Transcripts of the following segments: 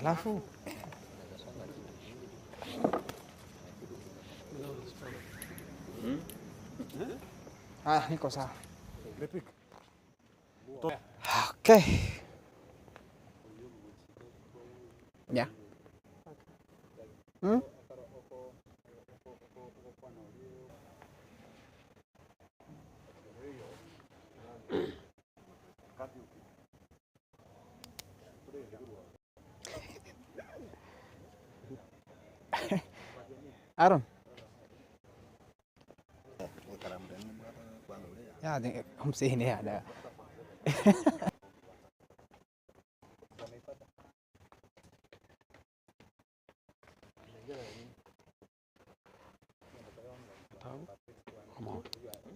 Alafu niko sawa. Okay. Yeah. Aaron. Ya, không xí nè đã.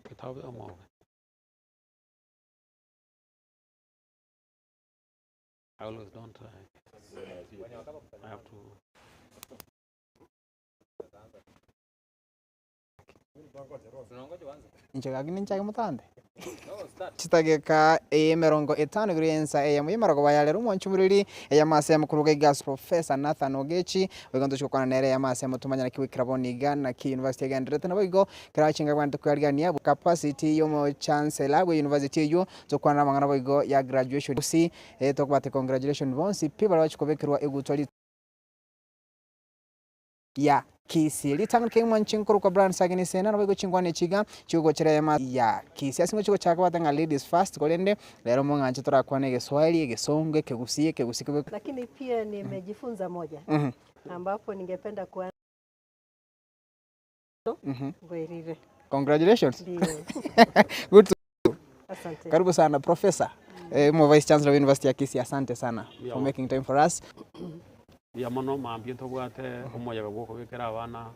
Kitabu ama I always don't I have to Nchagagini nchage mutande. Chitageka mirongo 5 guriensa muyimara ko bayale rumonchi muriri mase mukuru gas Professor Nathan Ogechi wegondo chukwana nere mase mutumanya na kiwikira boniga na ki University ya Ndrete na boigo krachinga bantu kwalgania capacity yo chancellor we university yo zokwana mangana boigo ya graduation si tokubate congratulations bonsi people bachikobekirwa egutwali ya Kisii litangike mwanchinko kwa brand sagini sena na bigo chingwane chiga chugo chirema ya Kisii asingo chugo chaka batanga ladies first kolende lero monga nchitora kwa nege Swahili gesonge kegusie kegusike. Lakini pia nimejifunza moja ambapo ningependa kuanza Ngoirire. Congratulations. Ndio. Good to Asante. Karibu sana Professor Vice Chancellor of University ya Kisii, asante sana for making time for us. ya mono mambye tobwate omoya gwo bikira abana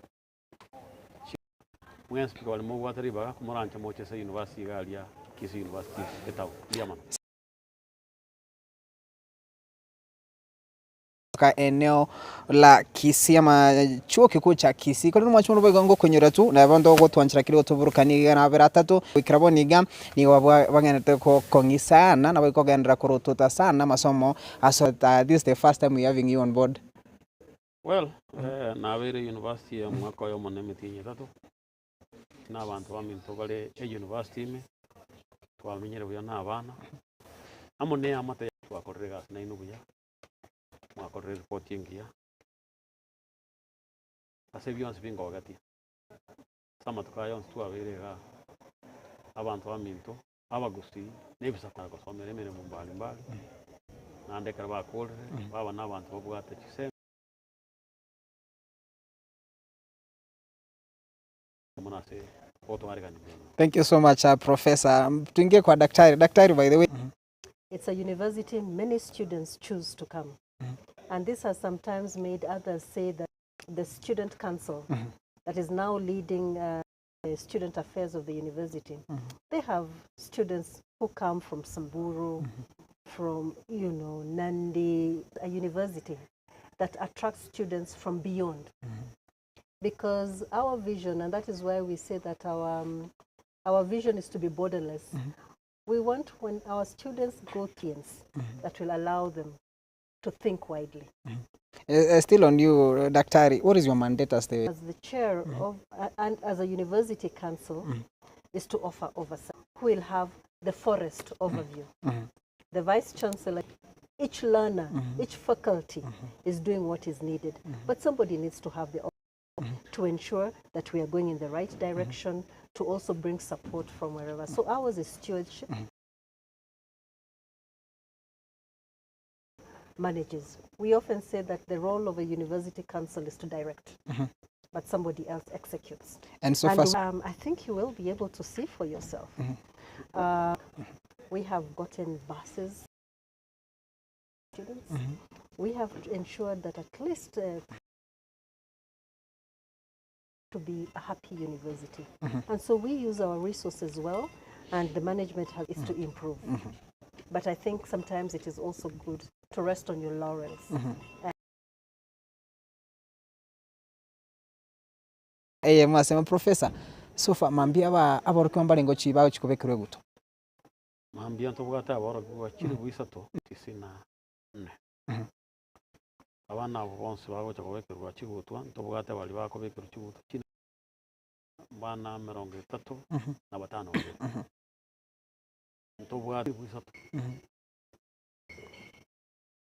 mwensi kwa mo bwate riba kumuranja mochesa university galia Kisii University etabu ya mono Ka eneo la Kisii ama chuo kikuu cha Kisii kwa mwacho mbo ngo kunyura tu na bondo go twanchira kiri otuburukani na abera atatu ikiraboniga ni wabanganete ko kongisana na biko gendera kurututa sana masomo asota. This is the first time we having you on board. Well na bere university ya mwaka yo moneme tinye tatu na abantu baminto bale university me twamenyere buya na abana amone amate twakorera na ino buya mwakorera reporting ya ase byonse bingo gati sama tukayo twabirega abantu baminto abagusi nebisa kwa gusomera emirimo mbali nandekera bakorere baba n'abantu babwate kise. Thank you so much Professor. Tuingie kwa daktari. Daktari, by the way, it's a university many students choose to come. And this has sometimes made others say that the student council that is now leading the student affairs of the university, they have students who come from Samburu, from Nandi, a university that attracts students from beyond. Because our vision, and that is why we say that our vision is to be borderless. We want when our students go things that will allow them to think widely. Still on you, Daktari, what is your mandate as the chair of and as a university council is to offer oversight. Who will have the forest overview? The vice chancellor, each learner, each faculty is doing what is needed, but somebody needs to have the to ensure that we are going in the right direction, to also bring support from wherever. So ours is stewardship. Manages. We often say that the role of a university council is to direct, but somebody else executes. And so far, I think you will be able to see for yourself. We have gotten buses, students. We have ensured that at least to be a happy university. And so we use our resources well, and the management is to improve. But I think sometimes it is also good to rest on your laurels. Mwasema Professor, so far mambia abarukiwa mbalengo chibaho chikubekirwe guto. Mambia ntobwata abarukiwa chiri bwisatu 94. abana abo bonse bagocha kubekerwa chigutwa ntobugate bali bakobekerwa chigutwa chine bana 35 na batano ntobugate bwisatu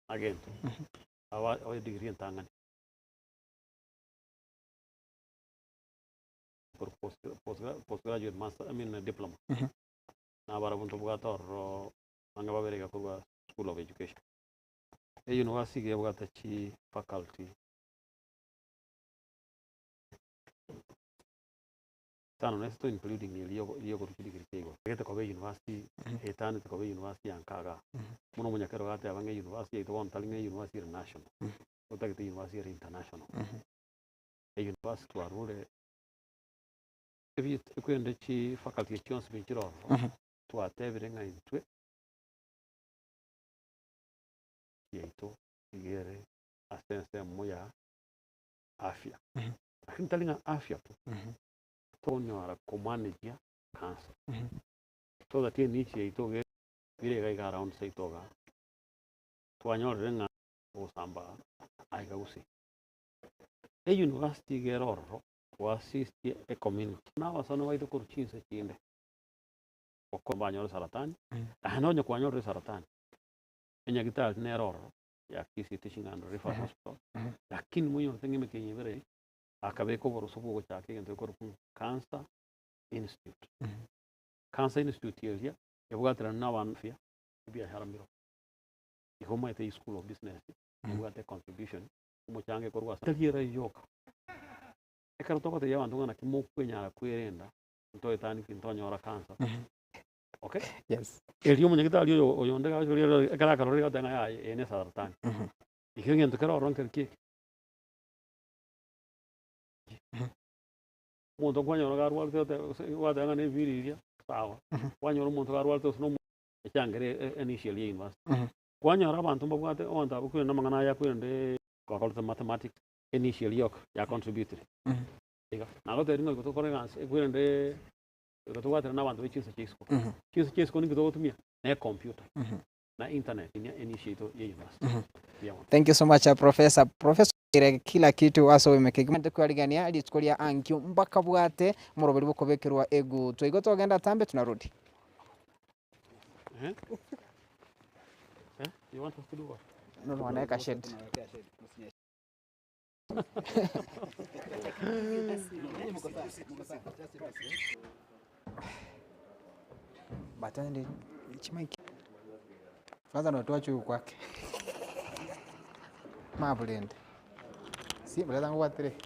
again awa degree ntangani for postgraduate master diploma na barabu ntobugate oro anga babereka kurwa school of education university yabugate chi faculty tano nesto including iliyo kurukidi kirikego gete kobe university etane kobe university yankaga muno munyakero gate abange university ito on talinge university national utagite university international university warure ebi kwende chi faculty chons bichiro twatebire nga intwe yeito igere asense moya afya talinga afya tonyora kumanage cancer to that niche itoge bire ga around say toga twanyora nga osamba aiga usi university geroro assist a community na wasano waito kurchinse chinde okombanyora saratani anonyo kwanyora saratani enya gital neroro ya kisi teaching and referral hospital lakini muyo tengime kenyebere akabeko borosubu chake ngento korupun cancer institute cancer institute yeria yabugatra na wanfia biashara mbiro ihoma ite school of business yabugate contribution umuchange korwa tagira yoka ekaro tokote yabantu na kimokwenya kwerenda ntoye tani kintonyora cancer okay yes elio munyagita alio oyonde ga jori ekara karori ga tanga ya ene saratani ikenge ntokero ronker ki muntu kwanyora garwal te wadanga ne viriria sawa kwanyora muntu garwal te no changere initial university kwanyora abantu mbabwate onda bukwenda mangana ya kwende kwa kalta mathematics initial yok ya contributory diga nago teringo ko kore gans kwende ko wate na abantu bichinsa chisko ni ko tumia na computer na internet ni initiative ya university. Thank you so much professor kila kitu aso imekegimande kwaligania alitukolia ankyo mpaka bwate muroberi bukobekerwa egu twigo togenda tambe tunarudi. You want us to do what? No, anaweka shed. Batande chimaiki. Kwanza natoa chuo kwake. Mabulende. Si bulenda ngo watire.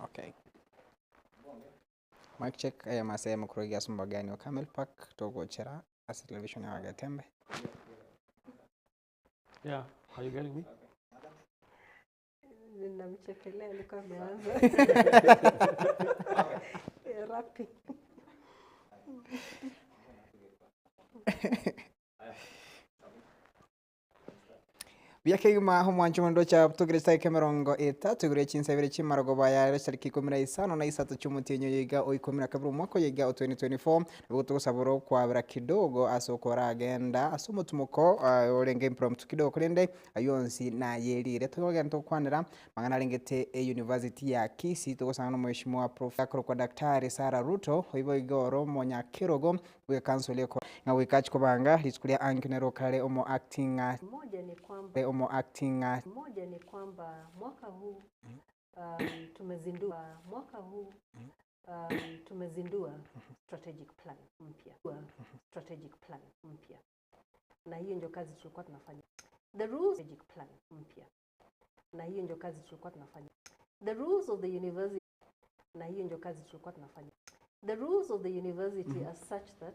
Okay. Mic check. Aya masaya mkurugia sumba gani wa Camel Park togo chera as television ya Gatembe. Yeah, are you getting me? Namchekelea alikuwa ameanza. Rapping. Byakegima homwancho ndo cha tugresa kemerongo eta tugure chinsabire chimarago baya sariki 15 na isatu cyumutinyo yiga o 12 mwaka yiga 2024 buto saburo kwa bra kidogo asokora agenda asumutumuko orenge impromptu kidogo kurende ayonsi na yerire tugenda kwanira mangana lengete university ya Kisii tugosana mheshimiwa professor kwa daktari Sara Ruto hoibo igoro monya kirogo we council yako na wikachi kubanga lisikulia ankinero kale omo acting moja ni kwamba mwaka huu tumezindua strategic plan mpya na hiyo ndio kazi tulikuwa tunafanya. The rules of the university na hiyo ndio kazi tulikuwa tunafanya. The rules of the university are such that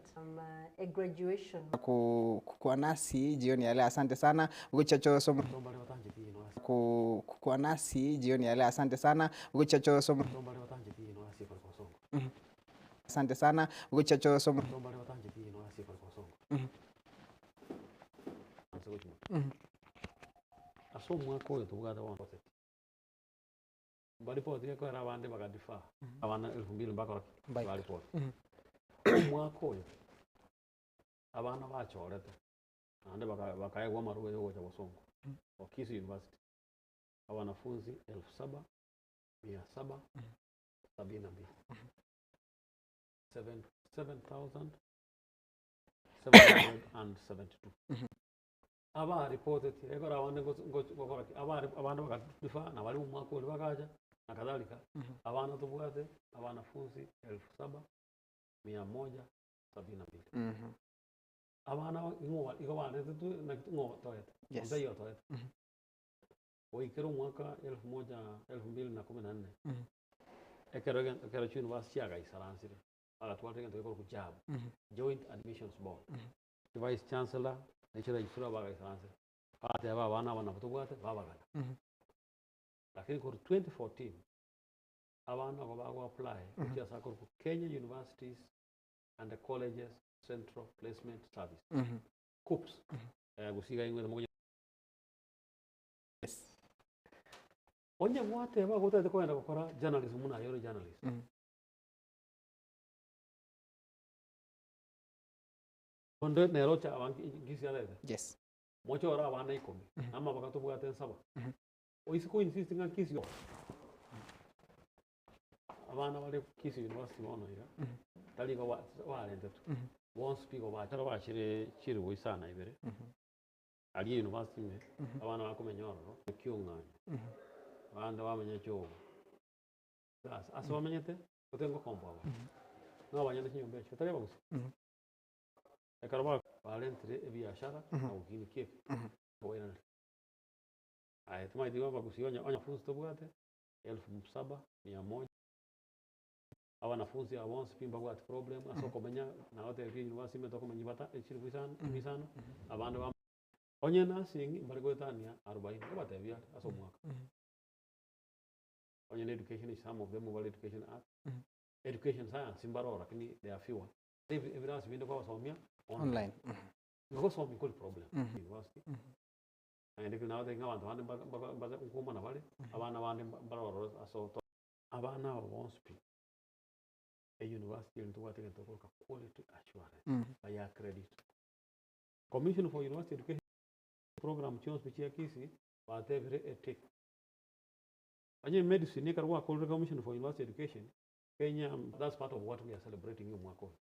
a graduation Kwa nasi jioni ya leo, asante sana uguchacho somo kwa nasi jioni ya leo, asante sana uguchacho somo asante sana uguchacho somo aso mwako yo tugada wa bali po tie ko era bande bagadifa abana 2000 mpaka bali po mwako yo abana bachorete ande bakaegwa maruwe yo cha Bosongo wa Kisii University wanafunzi 7,772 7,772 aba reported egora abande ngokora abande bakadifa na bali umwaka uli bakaja na kadhalika abana tubwate abanafunzi 7,172 abana ngo iko bande tu na ngo toyeta ndio yo toyeta oikero mwaka 2014 ekero university aga isaransire ala twatenge tokoro ku job joint admissions board vice chancellor nechira isura baga isaransire ate aba bana bana tubwate babagana lakini ko 2014 abana ko bago apply kuja sakor ku Kenya Universities and the Colleges Central Placement Service KUPS gusiga ingwe mo onye mwate ba gotete kwenda gukora journalism muna yoro journalist onde nerocha abangi gisi alete yes mocho ora abana ikomi ama bakatubwate nsaba oisiko insist nga kisi yo abana bale Kisii University ono ira tali ko walente tu once pigo ba taro ba chiri wisana ibere ali university me abana bakomenyoro kyunganya banda bamenye cyo sasa asomanyete utengo kompa no banyane kinyombe cyo tare bagusi ekaraba valentre ebiashara au kini kipi boyana ay tuma diwa bagusi onya funzi tobwate 7,100 wanafunzi awonsi pimba kwa problem asoko menya na wote university metoko menyibata echiri bisana abandi ba onye nasingi mbali kwetania 40 bata bya aso mwaka onye education is some of them mobile education act education science imbarora lakini they are fewer evidence binde kwa wasomia online ngoko somi ko problem university and if now they ngabantu bandi baza ukuma na bale abana bandi barora aso abana wonsi a university into what they call quality assurance by accredit Commission for University Education program chons bichia Kisii but every ethic anye medicine ni karwa called Commission for University Education Kenya that's part of what we are celebrating in mwako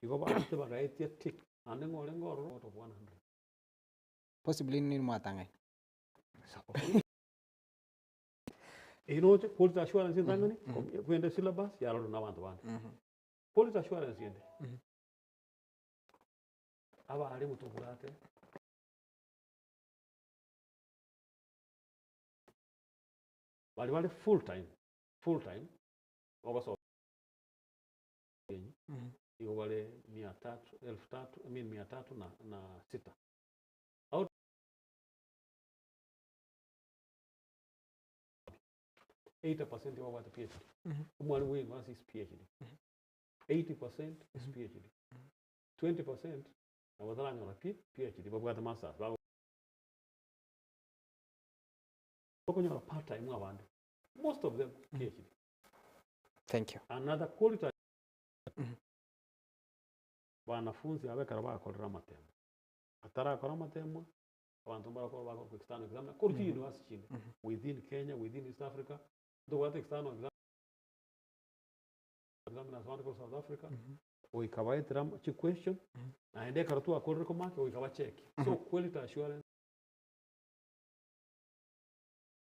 iko ba te ba ethic ande ngore out of 100 possibly ni mwatanga quality assurance ndangani kwenda syllabus ya na bantu bandi quality assurance yende aba ali mutubulate bali full time wabaso iko wale 300 na sita 80% of what PhD. Mwalimu wengi wasi is PhD. 80% is PhD. 20% na wazalanya na PhD babu kata masters. Babu kwenye part time abantu. Most of them PhD. Thank you. Another quality wanafunzi abekara bakorera matemo. Atara akora matemo abantu barakora external exam kuri university within Kenya, within East Africa. The what external examiners one for South Africa we kawai tram chi question na ende karatu akore ko mark we kawa check so quality assurance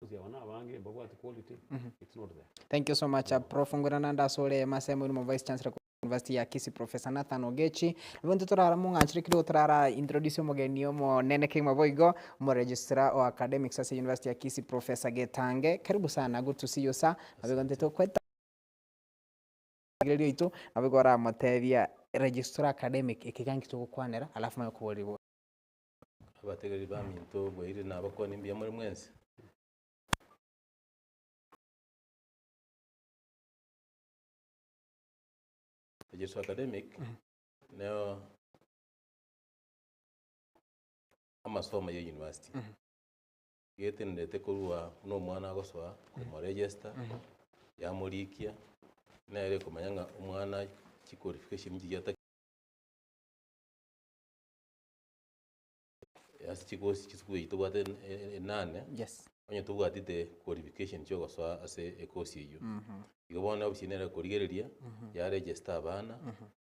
wana abange babu at quality it's not there. Thank you so much Prof Ngurananda Sole Masemo ni Vice Chancellor University ya Kisii Professor Nathan Ogechi bonto turara munganchire kiri turara introduce mugeni omo nene kima boigo mo registrar o academics at University ya Kisii Professor Getange karibu sana good to see you sir abegonte to kweta gilio itu na bigora matethia registrar academic ikigangi tugukwanera alafu mayo kubolibwo abategeri ba minto bwire nabakoni mbya muri mwensi registrar academic nayo amasomo ya university yete ndete kurwa no mwana agoswa mu register ya murikia nere kumanyanga umwana qualification y'igata yasi chikosi chisuku yitubate nane yes onye tubwatite qualification cyo goswa ase ekosi iyo igobona obushinera kurigereria ya register abana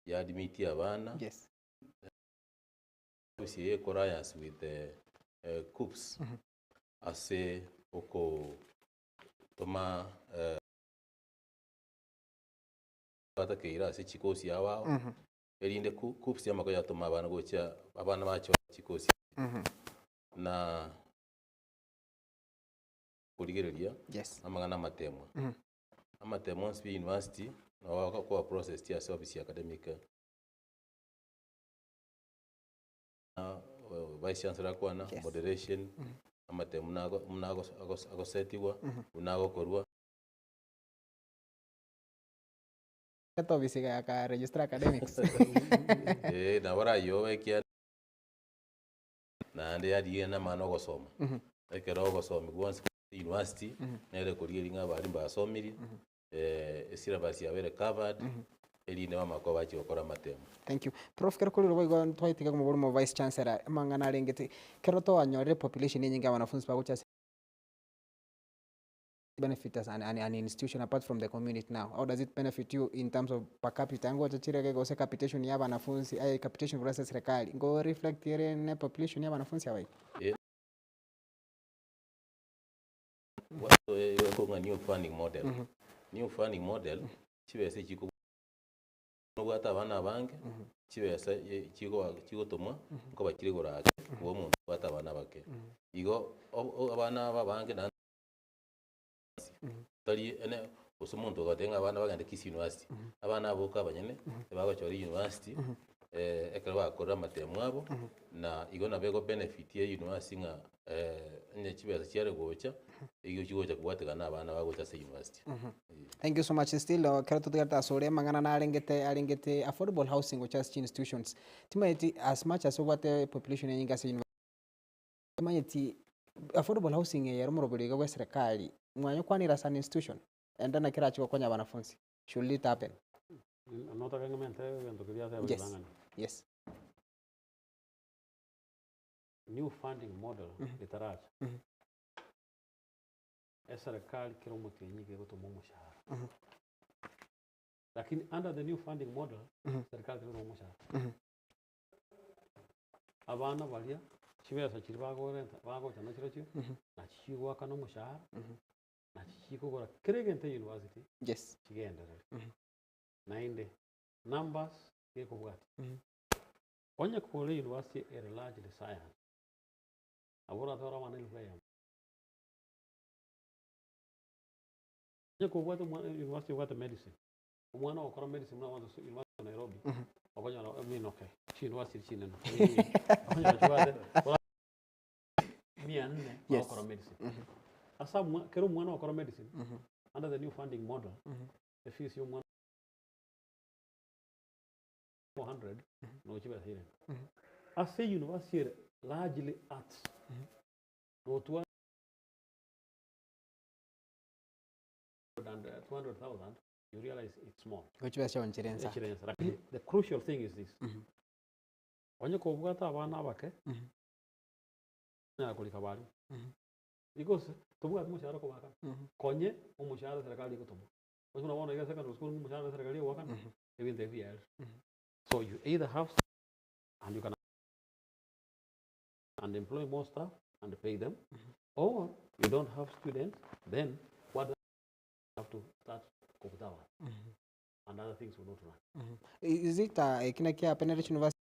ya admit abana yes osi compliance with the CUPS ase oko toma pata keira ase chikosi yawa erinde CUPS yamako yatoma abana gocha abana bacho chikosi na kurigereria yes amagana matemwa amatemwa spi university na waka kwa process ya service academic vice chancellor kwana moderation amatemu nago setiwa unago korwa kato bisiga ka registrar academics na wara yo ekia na ande yadi na mano gosoma ekero gosoma once university nere kuriringa bari basomiri syllabus ya very covered erinde bamako bachi gukora matemo. Thank you prof kero kuri robo twaitika mu buri vice chancellor mangana arengete kero to anyorere population nyingi abanafunzi bagucha benefit as an institution apart from the community now. How does it benefit you in terms of per capita? Ngo chachirege go se capitation ya banafunzi ay capitation versus serikali ngo reflect here ne population ya banafunzi awai what so new funding model new funding model chibese chiko nobata abana bange chibese chiko tomwa ngo bakire gorake uwo muntu bata abana bake igo abana babange na tari ene usumuntu gatenga abana bagande kisi university abana aboka abanyene bagachori university ekero bakora matemu abo na igo nabego benefit ya university nga nye chibesa cyare gocha igo chigocha kubwategana abana bagocha se university. Thank you so much. Still kero tutigata sore mangana na arengete affordable housing which has institutions timaiti as much as what the population nyinga se university timaiti affordable housing ya rumuroburiga wa serikali mwanyo kwanira san institution endana kira chiko konya banafunzi should it happen nota kangamente wendo kibya sa yes yes new funding model litaracha serikali kiro mutu nyingi gutuma umushahara lakini under the new funding model serikali kiro umushahara abana balia chibesa chiri bago chana chiro chyo na chigwa kana umushahara na chikugora kiregente university yes chigenderere nainde numbers gekubwati onye kule university is largely science abura tora manel play onye kubwati university what medicine umwana okora medicine na wanzo university Nairobi okonya na okay chi university chine no okonya chwade mianne okora medicine asa kero mwana okora medicine under the new funding model the fees you want 400 no chiba here as a university largely arts no 200,000 you realize it's small which was shown chirensa the crucial thing is this onye kobwata abana bake na kulika bali because tubwa umushahara ko baka konye umushahara serikali gutuma usuna wana ya secondary school umushahara serikali waka even the years so you either have and you can and employ more staff and pay them or you don't have students then what you have to start kokutawa and other things will not run is it kina kia penetration university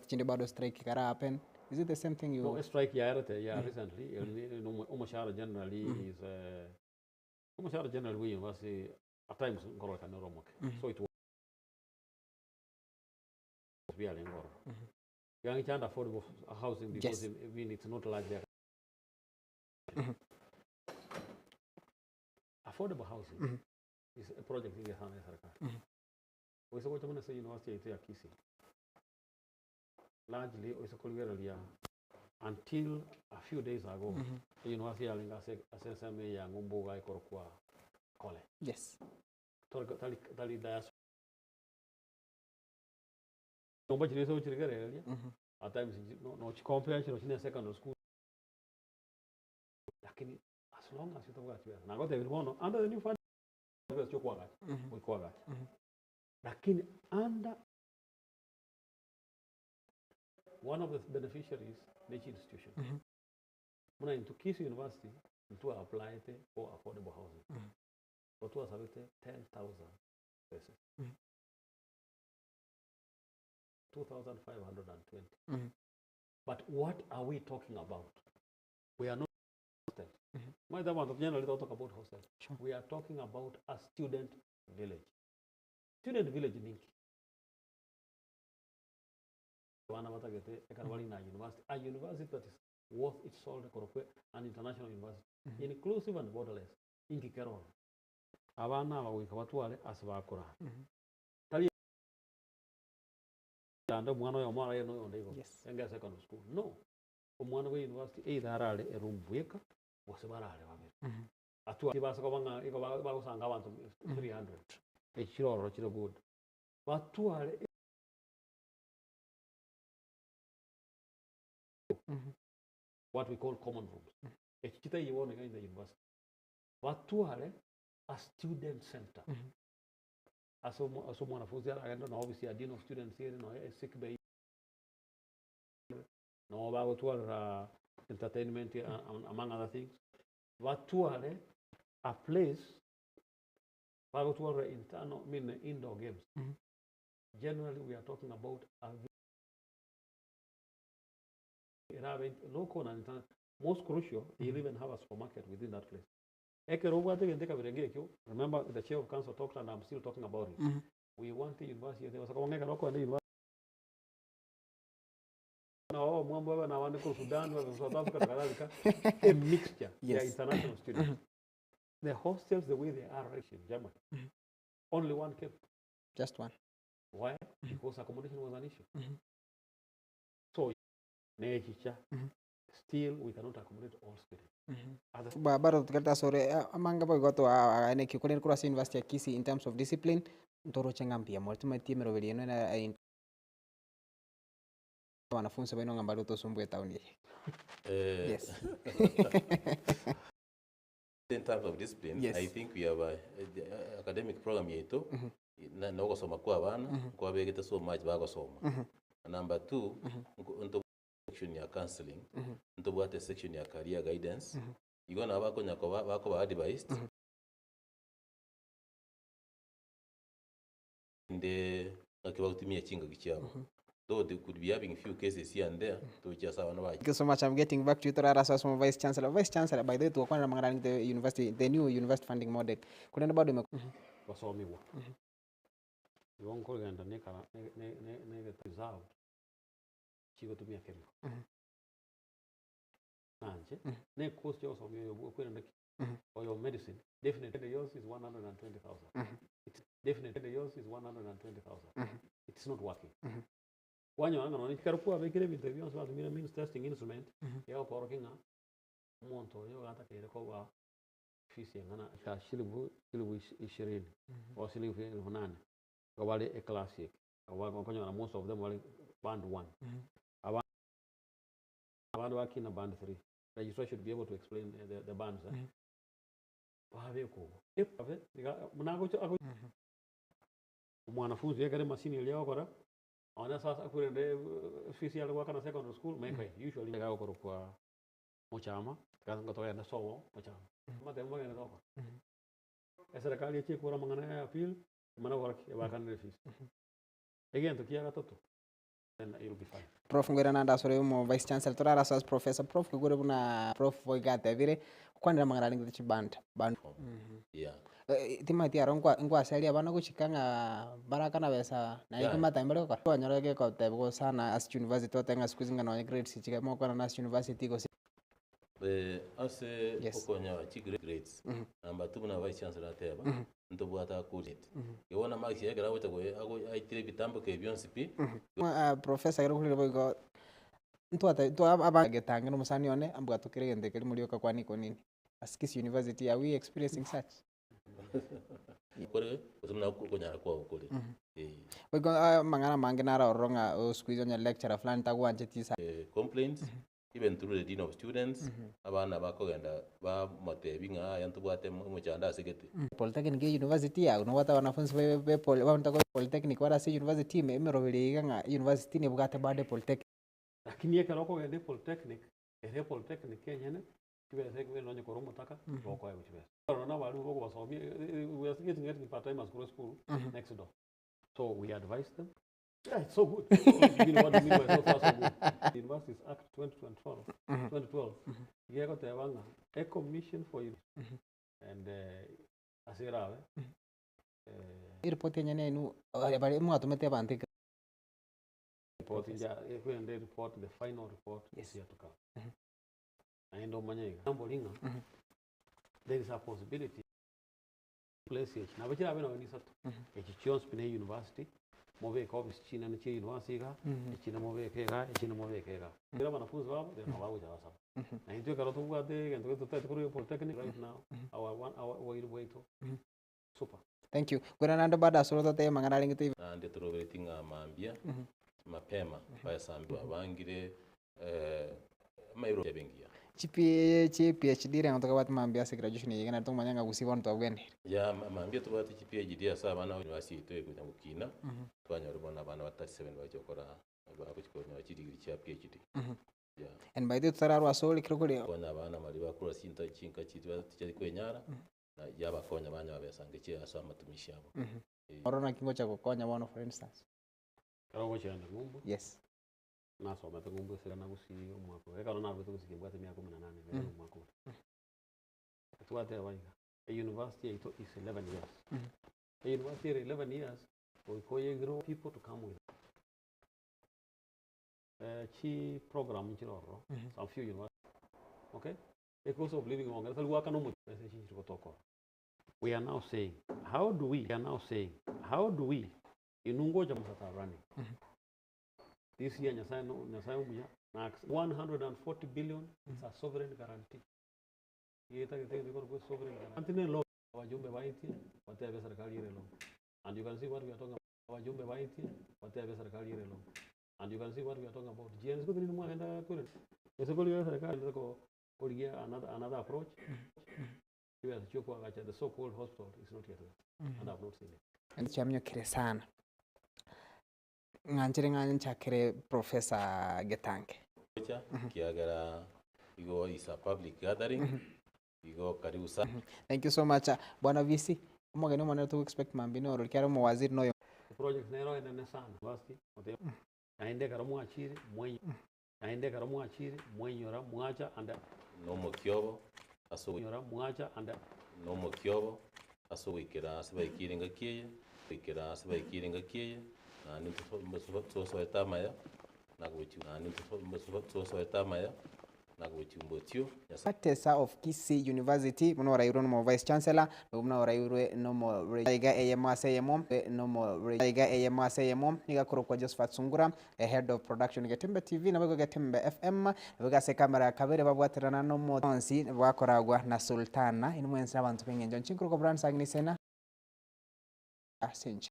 chinde bado strike kara happen is it the same thing you no strike ya recently umushahara generally is Umushahara general we university at times ngoro kana romoke. So it was really ngoro. Young can't afford housing because even it's not like there. Affordable housing is a project in the Hana Sarkar. We saw what I'm going to say university at Kisi. Largely, we saw until a few days ago, the university assessed me young Umboga Korokwa College. Yes. Tali dias. Nobody is over here. At times, no comprehension of secondary school. As long as you talk about it, now got everyone under the new fund. We call that. Lakini under one of the beneficiaries, the institution. When into Kisi University, to apply for affordable housing. But was 10,000 pesos. 2,520. But what are we talking about? We are not hostel. My generally don't talk about hostel. Sure. We are talking about a student village. Student village ninki. A university that is worth its salt, an international university, inclusive and borderless. Inki Kerol. Abana wawikawatuale asibakura. Yes. Secondary school. No. Umwana we university either arale erumbuika wasibarale wabere. Atua kibasa kobanga iko bagusanga abantu 300. Ekiroro kiro good. Batuale what we call common rooms. Ekita yiwone in the university. Batuale a student center. Aso mwanafunzi agaenda na obviously a dean of students here no a sick bay no bago to entertainment among other things. Batuale a place bago to internal indoor games. Generally we are talking about a local and international. Most crucial, you even have a supermarket within that place. Remember, the chair of council talked, and I'm still talking about it. We want the university. There was a university. South Africa, a mixture. Yes. International students. The hostels, the way they are rich in Germany, only one kept. Just one. Why? Because accommodation was an issue. So, still, we cannot accommodate all students. Bado tukaleta sore amanga boy goto ane kikulen kurasi university ya Kisii in terms of discipline ntoro chengampia ultimate mero velieno na wanafunzi bano ngambalo to sumbwe town ye. Yes. In terms of discipline, yes. I think we have a academic program yetu na kusoma kwa bana kwa begeta so much bagosoma. Number 2 section ya counseling, ntobwate section ya career guidance. Igona abako nyako bako ba advised. Inde akibagutumia chinga gichabo. Though they could be having few cases here and there, to just have no. Thank you so much. I'm getting back to you, Torara Sasmo Vice Chancellor. Vice Chancellor, by the way, to acquire the university, the new university funding model. Couldn't about them. Wasomi wa. Yonko ganda ne reserve. Chigo to me a chemical. Anje. Ne cost yours of your or your medicine. Definitely yours is 120,000. It's definitely yours is 120,000. It's not working. When you're on it, Carpua, make it interviews about means testing instrument. You're working on Monto, you got a cover fishing and a shilbu ishirin or Silvian Honan. Kawali a classic. Most of them were band 1. I want to work in a band 3. Registrar should be able to explain the bands. If mwanafunzi yake mashini leo kora ona sasa kule official work na secondary school make usually gao kwa mochama kaza ngotoya na sowo mochama mate mwe na toka serikali yeche kura mangana ya appeal mana work ya bakan refis again to kiaga toto then you'll be fine. Prof ngwera nanda sore mo vice chancellor torara as professor prof kugure buna prof voigate vire kwanira mangana lingi chiband band Yeah. timati arongwa ngwa sali abana kuchikanga baraka na besa na Yeah. yiki mataimbele kwa wanyoroge kwa tebo sana as university otenga squeezing na grades chike mo kwa na university go As Yes. okonya grades namba 2 na vice chancellor teba ntobwata coordinate yona marks yegera wote go aitire bitambo ke byonsi pi professor ero kulire boigo ntwata abagetanga no musani one ambwa tukire gende keri muri kwa niko nini askis university are we experiencing such kore kusumna kunyara kwa ukuri boigo mangana mange nara oronga squeeze on lecturer plan tagwanje tisa complaints even through the dean of students abana bakogenda ba matebinga yantubwate mu chanda sigete Polytechnic University ya unawata wanafunzi be Polytechnic wala si university meroveliga nga university ne bugate bade Polytechnic Lakini yeke loko gende Polytechnic Kenya ne kibese kwe nonye koromo taka loko ya kibese. Na walimu boko basomi we are getting part-time school next door. So we advise them. Yeah, it's so good. You know what I mean by so far so good. The Universities Act 2012. Yeko tewanga a commission for you. And asira report yenye nu bali mu atumete bandika report when they report the final report is here to come. And omanyega nambolinga there is a possibility place it na bakira bena wani sato ekichons pine university mobe ko bischina ne chi university ga echina mobe kega echina mobe kega kira banafunzi babo de bawo ja saba na ndio karo tu bade ngento tutate kuri Polytechnic right now our way to super. Thank you kuna nando bada solo te mangana lingi na ndio turobetinga mambia mapema paya sambi abangire mairo yabengia chi PhD re ngotoka batu mambia se graduation yigana to manyanga gusiba ndo bwene ya mambia tubati chi PhD asa bana university to ekuja gukina twanya rubona bana ba 37 bajokora abo chikonya chi degree cha PhD yeah. And by the tararo asoli kirokole konya bana mali bakura sinta chinka chitwa tichari kwenyara na yaba konya banya babesange chi asa matumishi abo orona kingo cha kukonya one for instance Karo gochanda ngumbu yes na soma te ngumbu sira na gusi umwako eka na betu gusi kibwate 118 ngere umwako tuate waiga a university is 11 years a university 11 years ko grow people to come with chi program chiroro some few university okay a course of living longer so waka no mu pese chi kotoko we are now saying how do we inungoja msata running this year nyasai umuya na 140 billion is a sovereign guarantee yeta kwa sovereign guarantee ne lo wajumbe waiti watabe serikali ile lo and you can see what we are talking about wajumbe waiti watabe serikali ile lo and you can see what we are talking about GNS ko ni mwenda kule eso ko ile serikali ko kulia another approach we are chukua gacha the so called hospital is not yet and I have not seen it chamnyo kire sana nganjire nganchakire Professor Getange kiagara igo is a public gathering igo karibu sana. Thank you so much bwana VC umugeni mwana to expect mambino oro kyaro mu waziri noyo project nero ene sana basti ote aende karamu achiri mwenye aende karamu achiri mwenyora mwacha anda no mokyobo aso nyora mwacha anda no mokyobo aso wikira asaba ikiringa kiye wikira asaba ikiringa kiye na nintu so etamaya na gwechu na nintu so etamaya na gwechu mbotio Factesa of Kisii University muno rayiro no vice chancellor muno rayiro no mo reiga EMASEMO niga kurokwa Josephat Sungura head of production Getembe TV na bego Getembe FM bega se camera kabere babwaterana no mo onsi bakoragwa na Sultana inumwensa abantu pengenjo nchinkuru ko brand sagni sena asenje